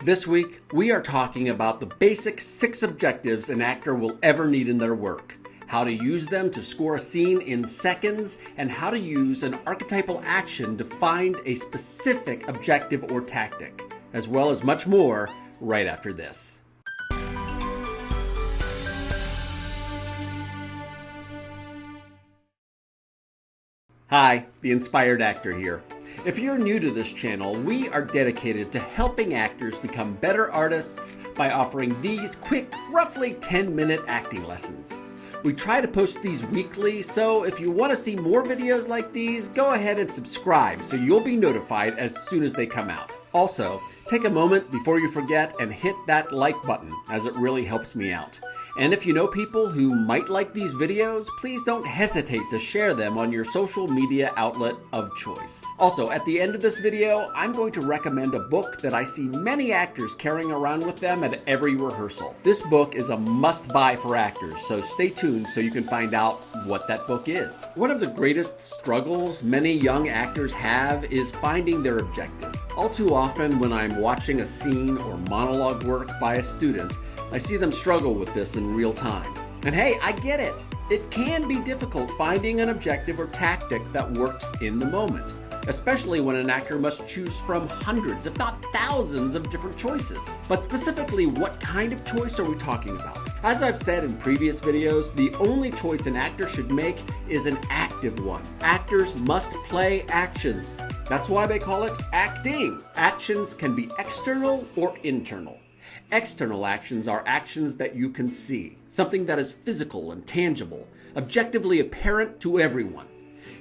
This week, we are talking about the basic 6 objectives an actor will ever need in their work, how to use them to score a scene in seconds, and how to use an archetypal action to find a specific objective or tactic, as well as much more right after this. Hi, the Inspired Actor here. If you're new to this channel, we are dedicated to helping actors become better artists by offering these quick, roughly 10-minute acting lessons. We try to post these weekly, so if you want to see more videos like these, go ahead and subscribe so you'll be notified as soon as they come out. Also, take a moment before you forget and hit that like button, as it really helps me out. And if you know people who might like these videos, please don't hesitate to share them on your social media outlet of choice. Also, at the end of this video, I'm going to recommend a book that I see many actors carrying around with them at every rehearsal. This book is a must-buy for actors, so stay tuned so you can find out what that book is. One of the greatest struggles many young actors have is finding their objective. All too often when I'm watching a scene or monologue work by a student, I see them struggle with this in real time. And hey, I get it. It can be difficult finding an objective or tactic that works in the moment, especially when an actor must choose from hundreds, if not thousands, of different choices. But specifically, what kind of choice are we talking about? As I've said in previous videos, the only choice an actor should make is an active one. Actors must play actions. That's why they call it acting. Actions can be external or internal. External actions are actions that you can see, something that is physical and tangible, objectively apparent to everyone.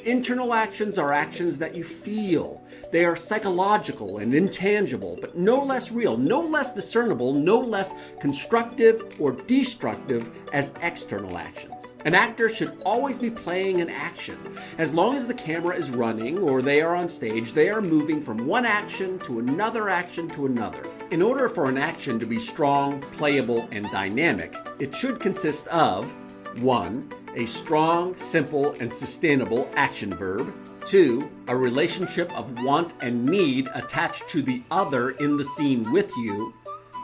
Internal actions are actions that you feel. They are psychological and intangible, but no less real, no less discernible, no less constructive or destructive as external actions. An actor should always be playing an action. As long as the camera is running or they are on stage, they are moving from one action to another action to another. In order for an action to be strong, playable, and dynamic, it should consist of 1. A strong, simple, and sustainable action verb. 2. A relationship of want and need attached to the other in the scene with you.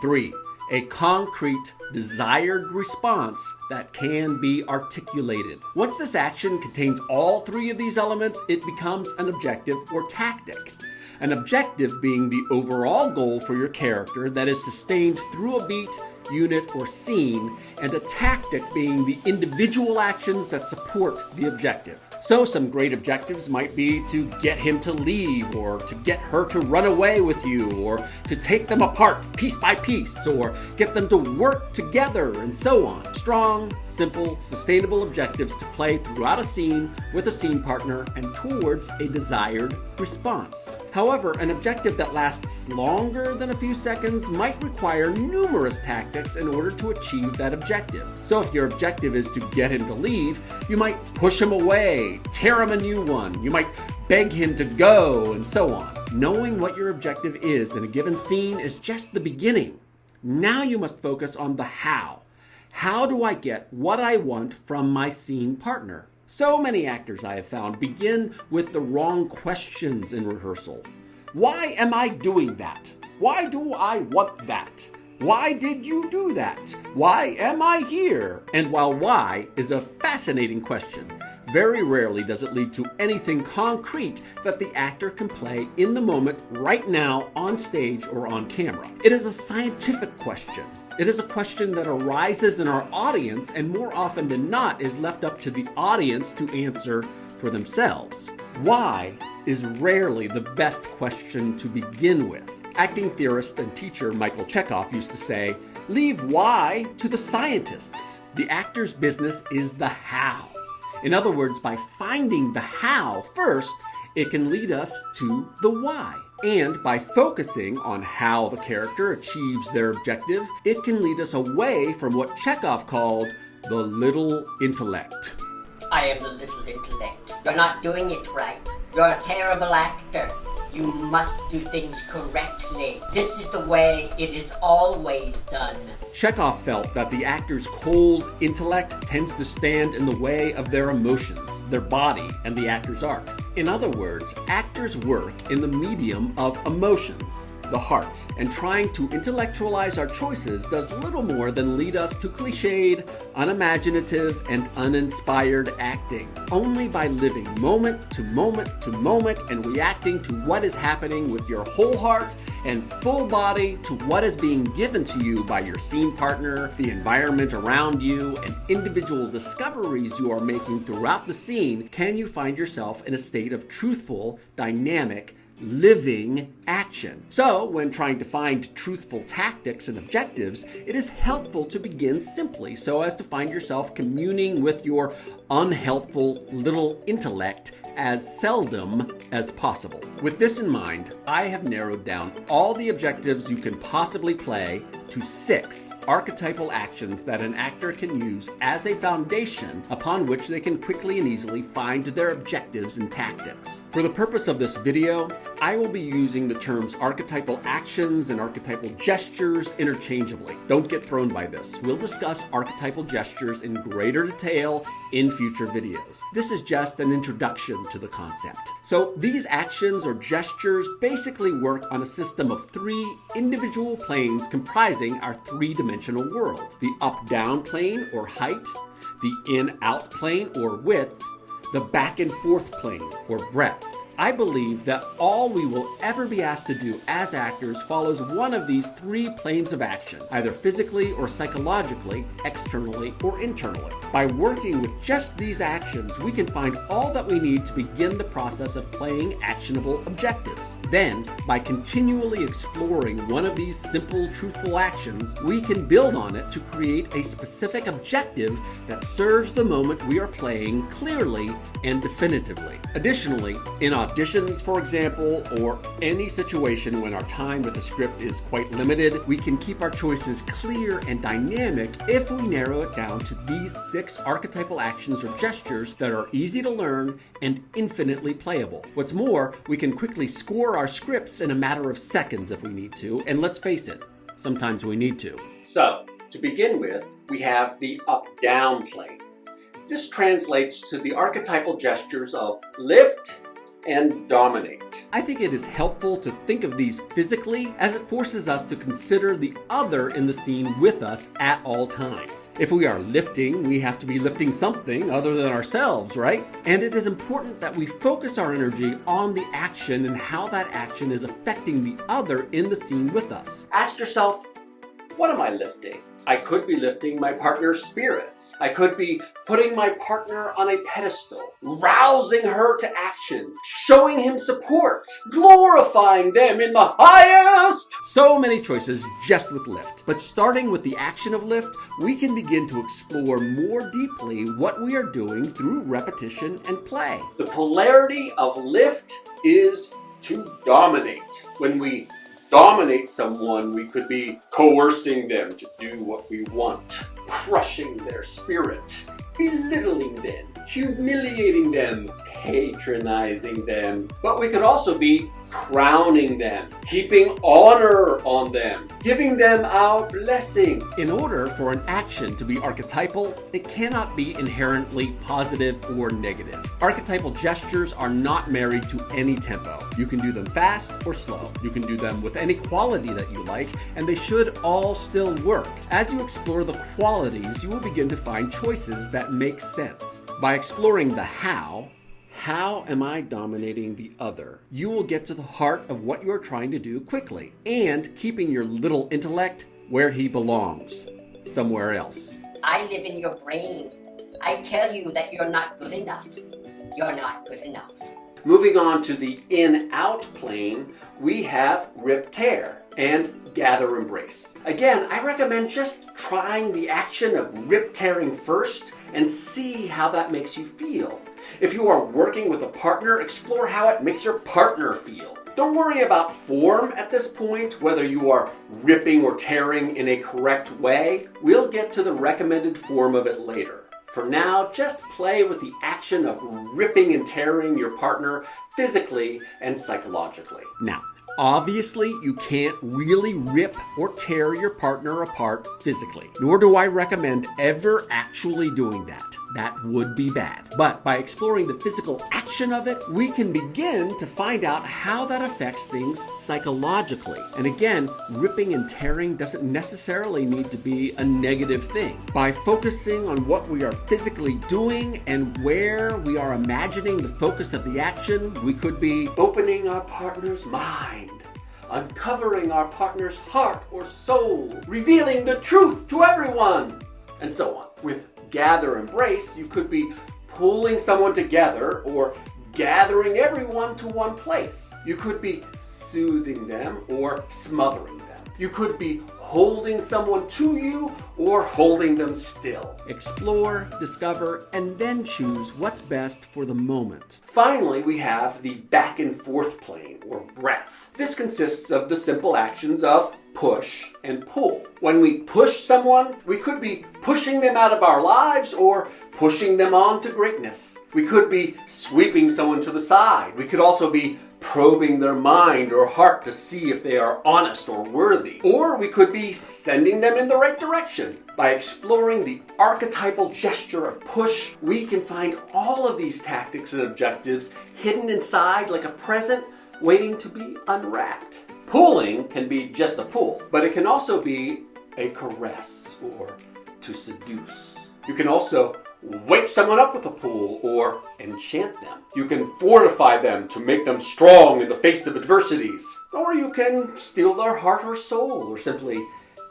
3. A concrete, desired response that can be articulated. Once this action contains all 3 of these elements, it becomes an objective or tactic. An objective being the overall goal for your character that is sustained through a beat, unit, or scene, and a tactic being the individual actions that support the objective. So some great objectives might be to get him to leave, or to get her to run away with you, or to take them apart piece by piece, or get them to work together, and so on. Strong, simple, sustainable objectives to play throughout a scene with a scene partner and towards a desired response. However, an objective that lasts longer than a few seconds might require numerous tactics in order to achieve that objective. So if your objective is to get him to leave, you might push him away, tear him a new one, you might beg him to go, and so on. Knowing what your objective is in a given scene is just the beginning. Now you must focus on the how. How do I get what I want from my scene partner? So many actors I have found begin with the wrong questions in rehearsal. Why am I doing that? Why do I want that? Why did you do that? Why am I here? And while why is a fascinating question, very rarely does it lead to anything concrete that the actor can play in the moment right now on stage or on camera. It is a scientific question. It is a question that arises in our audience and more often than not is left up to the audience to answer for themselves. Why is rarely the best question to begin with. Acting theorist and teacher Michael Chekhov used to say, "Leave why to the scientists. The actor's business is the how." In other words, by finding the how first, it can lead us to the why. And by focusing on how the character achieves their objective, it can lead us away from what Chekhov called the little intellect. I am the little intellect. You're not doing it right. You're a terrible actor. You must do things correctly. This is the way it is always done. Chekhov felt that the actor's cold intellect tends to stand in the way of their emotions, their body, and the actor's art. In other words, actors work in the medium of emotions. the heart. And trying to intellectualize our choices does little more than lead us to cliched, unimaginative, and uninspired acting. Only by living moment to moment to moment and reacting to what is happening with your whole heart and full body to what is being given to you by your scene partner, the environment around you, and individual discoveries you are making throughout the scene, can you find yourself in a state of truthful, dynamic, living action. So, when trying to find truthful tactics and objectives, it is helpful to begin simply so as to find yourself communing with your unhelpful little intellect as seldom as possible. With this in mind, I have narrowed down all the objectives you can possibly play to 6 archetypal actions that an actor can use as a foundation upon which they can quickly and easily find their objectives and tactics. For the purpose of this video, I will be using the terms archetypal actions and archetypal gestures interchangeably. Don't get thrown by this. We'll discuss archetypal gestures in greater detail in future videos. This is just an introduction to the concept. So these actions or gestures basically work on a system of 3 individual planes comprising our 3-dimensional world. The up-down plane or height, the in-out plane or width, the back and forth plane or breadth. I believe that all we will ever be asked to do as actors follows one of these 3 planes of action, either physically or psychologically, externally or internally. By working with just these actions, we can find all that we need to begin the process of playing actionable objectives. Then, by continually exploring one of these simple, truthful actions, we can build on it to create a specific objective that serves the moment we are playing clearly and definitively. Additionally, in auditions, for example, or any situation when our time with the script is quite limited, we can keep our choices clear and dynamic if we narrow it down to these 6 archetypal actions or gestures that are easy to learn and infinitely playable. What's more, we can quickly score our scripts in a matter of seconds if we need to, and let's face it, sometimes we need to. So, to begin with, we have the up-down plane. This translates to the archetypal gestures of lift and dominate. I think it is helpful to think of these physically as it forces us to consider the other in the scene with us at all times. If we are lifting, we have to be lifting something other than ourselves, right? And it is important that we focus our energy on the action and how that action is affecting the other in the scene with us. Ask yourself, what am I lifting? I could be lifting my partner's spirits. I could be putting my partner on a pedestal, rousing her to action, showing him support, glorifying them in the highest. So many choices just with lift. But starting with the action of lift, we can begin to explore more deeply what we are doing through repetition and play. The polarity of lift is to dominate. When we dominate someone, we could be coercing them to do what we want, crushing their spirit, belittling them, humiliating them, patronizing them. But we could also be crowning them, heaping honor on them, giving them our blessing. In order for an action to be archetypal, it cannot be inherently positive or negative. Archetypal gestures are not married to any tempo. You can do them fast or slow. You can do them with any quality that you like, and they should all still work. As you explore the qualities, you will begin to find choices that make sense. By exploring the how am I dominating the other? You will get to the heart of what you're trying to do quickly, and keeping your little intellect where he belongs, somewhere else. I live in your brain. I tell you that you're not good enough. You're not good enough. Moving on to the in-out plane, we have rip-tear and gather-embrace. Again, I recommend just trying the action of rip-tearing first and see how that makes you feel. If you are working with a partner, explore how it makes your partner feel. Don't worry about form at this point, whether you are ripping or tearing in a correct way. We'll get to the recommended form of it later. For now, just play with the action of ripping and tearing your partner physically and psychologically. Now, obviously, you can't really rip or tear your partner apart physically, nor do I recommend ever actually doing that. that would be bad. But by exploring the physical action of it, we can begin to find out how that affects things psychologically. And again, ripping and tearing doesn't necessarily need to be a negative thing. By focusing on what we are physically doing and where we are imagining the focus of the action, we could be opening our partner's mind, uncovering our partner's heart or soul, revealing the truth to everyone, and so on. With gather embrace, you could be pulling someone together or gathering everyone to one place. You could be soothing them or smothering them. You could be holding someone to you or holding them still. Explore, discover, and then choose what's best for the moment. Finally, we have the back and forth plane, or breath. This consists of the simple actions of push and pull. When we push someone, we could be pushing them out of our lives or pushing them on to greatness. We could be sweeping someone to the side. We could also be probing their mind or heart to see if they are honest or worthy. Or we could be sending them in the right direction. By exploring the archetypal gesture of push, we can find all of these tactics and objectives hidden inside like a present waiting to be unwrapped. Pulling can be just a pull, but it can also be a caress or to seduce. You can also wake someone up with a pull or enchant them. You can fortify them to make them strong in the face of adversities. Or you can steal their heart or soul or simply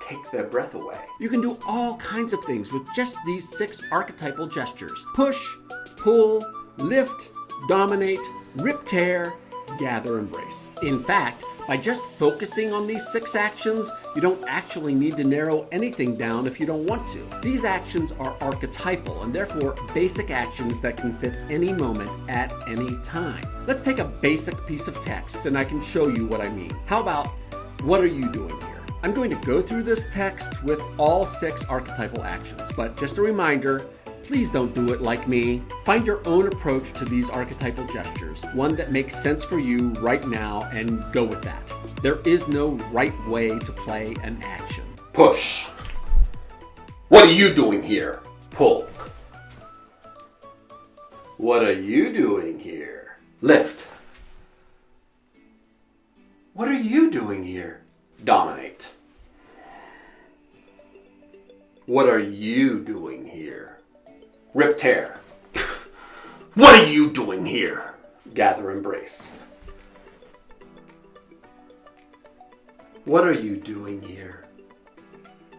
take their breath away. You can do all kinds of things with just these 6 archetypal gestures. Push, pull, lift, dominate, rip, tear, gather, embrace. In fact, by just focusing on these 6 actions, you don't actually need to narrow anything down if you don't want to. These actions are archetypal and therefore basic actions that can fit any moment at any time. Let's take a basic piece of text and I can show you what I mean. How about, what are you doing here? I'm going to go through this text with all 6 archetypal actions, but just a reminder, please don't do it like me. Find your own approach to these archetypal gestures, one that makes sense for you right now, and go with that. There is no right way to play an action. Push. What are you doing here? Pull. What are you doing here? Lift. What are you doing here? Dominate. What are you doing here? Rip, tear. What are you doing here? Gather, embrace. What are you doing here?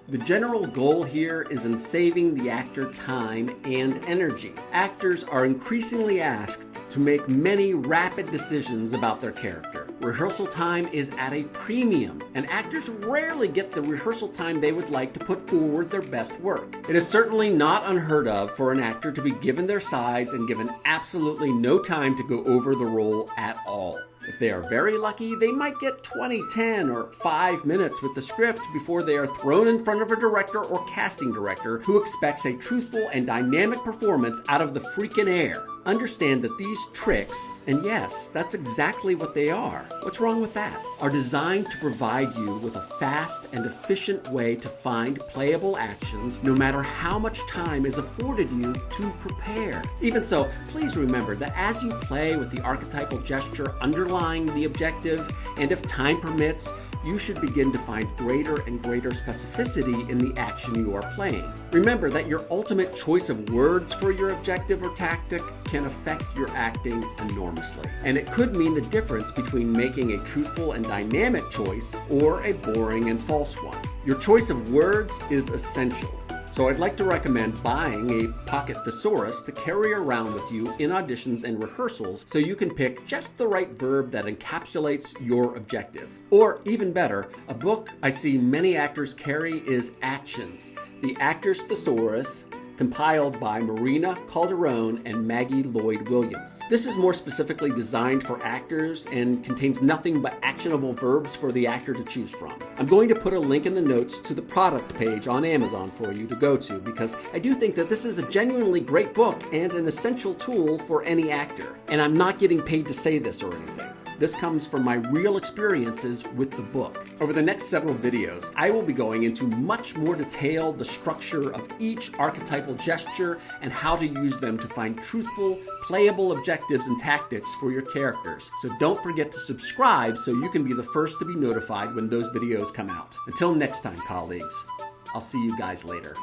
The general goal here is in saving the actor time and energy. Actors are increasingly asked to make many rapid decisions about their character. Rehearsal time is at a premium, and actors rarely get the rehearsal time they would like to put forward their best work. It is certainly not unheard of for an actor to be given their sides and given absolutely no time to go over the role at all. If they are very lucky, they might get 20, 10, or 5 minutes with the script before they are thrown in front of a director or casting director who expects a truthful and dynamic performance out of the freaking air. Understand that these tricks, and yes, that's exactly what they are, what's wrong with that, are designed to provide you with a fast and efficient way to find playable actions no matter how much time is afforded you to prepare. Even so, please remember that as you play with the archetypal gesture underlying the objective, and if time permits, you should begin to find greater and greater specificity in the action you are playing. Remember that your ultimate choice of words for your objective or tactic can affect your acting enormously. And it could mean the difference between making a truthful and dynamic choice or a boring and false one. Your choice of words is essential. So I'd like to recommend buying a pocket thesaurus to carry around with you in auditions and rehearsals so you can pick just the right verb that encapsulates your objective. Or even better, a book I see many actors carry is Actions, the Actor's Thesaurus, compiled by Marina Calderon and Maggie Lloyd Williams. This is more specifically designed for actors and contains nothing but actionable verbs for the actor to choose from. I'm going to put a link in the notes to the product page on Amazon for you to go to because I do think that this is a genuinely great book and an essential tool for any actor. And I'm not getting paid to say this or anything. This comes from my real experiences with the book. Over the next several videos, I will be going into much more detail the structure of each archetypal gesture and how to use them to find truthful, playable objectives and tactics for your characters. So don't forget to subscribe so you can be the first to be notified when those videos come out. Until next time, colleagues, I'll see you guys later.